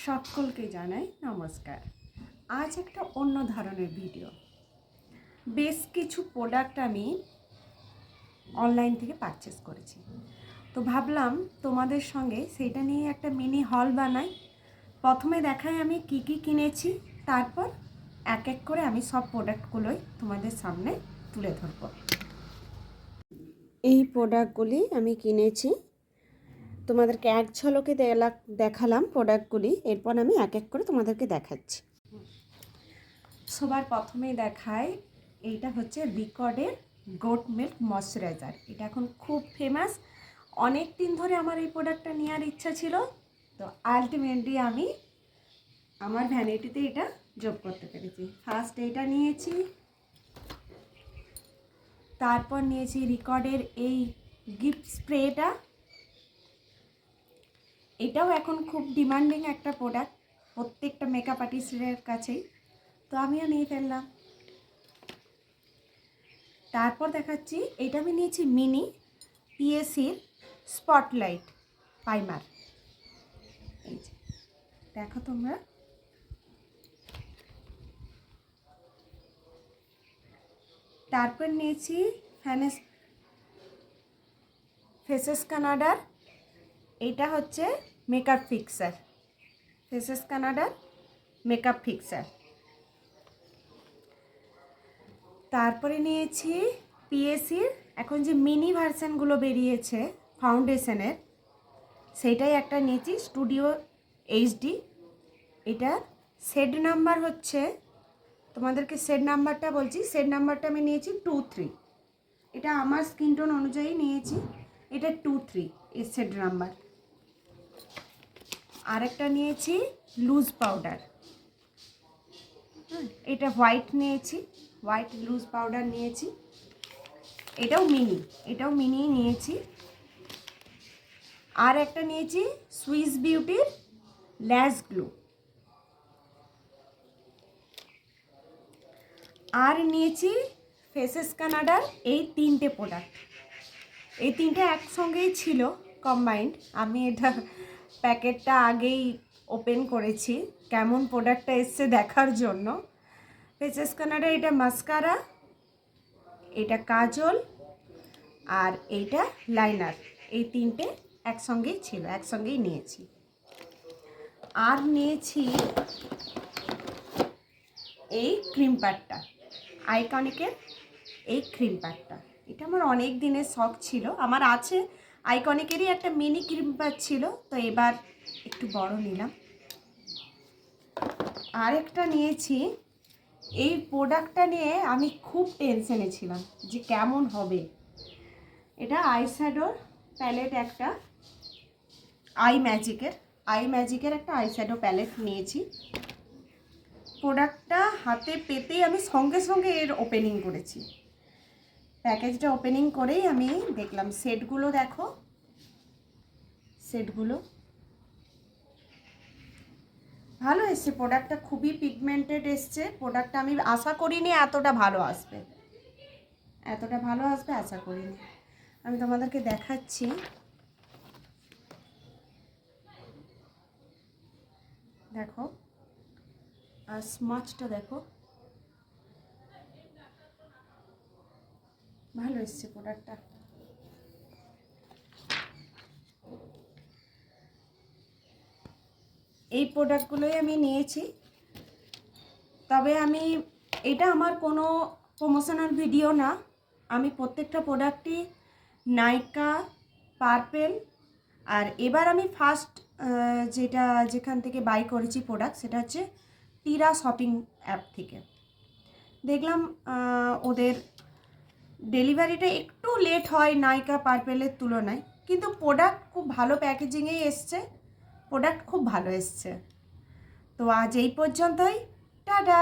সকলকে জানাই নমস্কার। আজ একটা অন্য ধরনের ভিডিও। বেশ কিছু প্রোডাক্ট আমি অনলাইন থেকে পারচেস করেছি, তো ভাবলাম তোমাদের সঙ্গে সেইটা নিয়ে একটা মিনি হল বানাই। প্রথমে দেখাই আমি কি কি কিনেছি, তারপর এক এক করে আমি সব প্রোডাক্টগুলোই তোমাদের সামনে তুলে ধরব। এই প্রোডাক্টগুলি আমি কিনেছি, তোমাদেরকে এক ঝলকে দেখালাম প্রোডাক্টগুলি, এরপর আমি এক এক করে তোমাদেরকে দেখাচ্ছি। সবার প্রথমেই দেখায়, এইটা হচ্ছে রিকর্ডের গোট মিল্ক ময়শ্চারাইজার। এটা এখন খুব ফেমাস, অনেক দিন ধরে আমার এই প্রোডাক্টটা নেওয়ার ইচ্ছা ছিল, তো আলটিমেটলি আমি আমার ভ্যানিটিতে এটা যোগ করতে পেরেছি। ফার্স্ট এইটা নিয়েছি, তারপর নিয়েছি রিকর্ডের এই গিফট স্প্রেটা। এটাও এখন খুব ডিমান্ডিং একটা প্রোডাক্ট প্রত্যেকটা মেকআপ আর্টিস্টের কাছেই, তো আমিও নিয়ে ফেললাম। তারপর দেখাচ্ছি, এটা আমি নিয়েছি মিনি পিএসির স্পটলাইট প্রাইমার। এই যে দেখো তোমরা, তারপর নিয়েছি ফেসেস কানাডার, এটা হচ্ছে মেকআপ ফিক্সার, ফেসেস কানাডার মেকআপ ফিক্সার। তারপরে নিয়েছি পিএসির এখন যে মিনি ভার্সানগুলো বেরিয়েছে ফাউন্ডেশনের, সেইটাই একটা নিয়েছি, স্টুডিও এইচডি। এটা শেড নাম্বার হচ্ছে, তোমাদেরকে শেড নাম্বারটা বলছি, শেড নাম্বারটা আমি নিয়েছি 23। এটা আমার স্কিন টোন অনুযায়ী নিয়েছি, এটা 23 এর শেড নাম্বার। আরেকটা নিয়েছি লুজ পাউডার, এটা হোয়াইট নিয়েছি, হোয়াইট লুজ পাউডার নিয়েছি। এটাও মিনি নিয়েছি। আর একটা নিয়েছি সুইস বিউটির ল্যাশ গ্লু। আর নিয়েছি ফেসেস কানাডার এই তিনটে প্রোডাক্ট। এই তিনটে একসঙ্গেই ছিল কম্বাইন্ড। আমি এটা প্যাকেটটা আগেই ওপেন করেছি কেমন প্রোডাক্টটা এসছে দেখার জন্য। ফেসেস কানাডার এটা মাস্কারা, এটা কাজল, আর এইটা লাইনার, এই তিনটে একসঙ্গেই ছিল, একসঙ্গেই নিয়েছি। আর নিয়েছি এই ক্রিম প্যাডটা, আইকনিকের এই ক্রিম প্যাডটা। এটা আমার অনেক দিনের শখ ছিল, আমার আছে আইকনিকেরই একটা মিনি ক্রিম প্যাড ছিল, তো এবার একটু বড় নিলাম। আরেকটা নিয়েছি, এই প্রোডাক্টটা নিয়ে আমি খুব টেনশনে ছিলাম যে কেমন হবে। এটা আইশ্যাডোর প্যালেট, একটা আই ম্যাজিকের একটা আইশ্যাডো প্যালেট নিয়েছি। প্রোডাক্টটা হাতে পেতেই আমি সঙ্গে সঙ্গে এর ওপেনিং করেছি। প্যাকেজটা ওপেনিং করেই আমি দেখলাম সেটগুলো, দেখো সেটগুলো ভালো এসছে। প্রোডাক্টটা খুবই পিগমেন্টেড এসছে। প্রোডাক্টটা আমি আশা করিনি এতটা ভালো আসবে, আশা করিনি। আমি তোমাদেরকে দেখাচ্ছি, দেখো, আর স্মাচটা দেখো, ভালো এসছে প্রোডাক্টটা। এই প্রোডাক্টগুলোই আমি নিয়েছি, তবে এটা আমার কোনো প্রমোশনাল ভিডিও না। আমি প্রত্যেকটা প্রোডাক্টই নাইকা, পার্পেল, আর এবার আমি ফার্স্ট যেখান থেকে বাই করেছি প্রোডাক্ট, সেটা হচ্ছে টিরা শপিং অ্যাপ থেকে। দেখলাম ওদের ডেলিভারিটা একটু লেট হয় নাইকা পার্পেলের তুলনায়, কিন্তু প্রোডাক্ট খুব ভালো প্যাকেজিংয়েই এসছে, প্রোডাক্ট খুব ভালো এসছে। তো আজ এই পর্যন্তই, টাটা।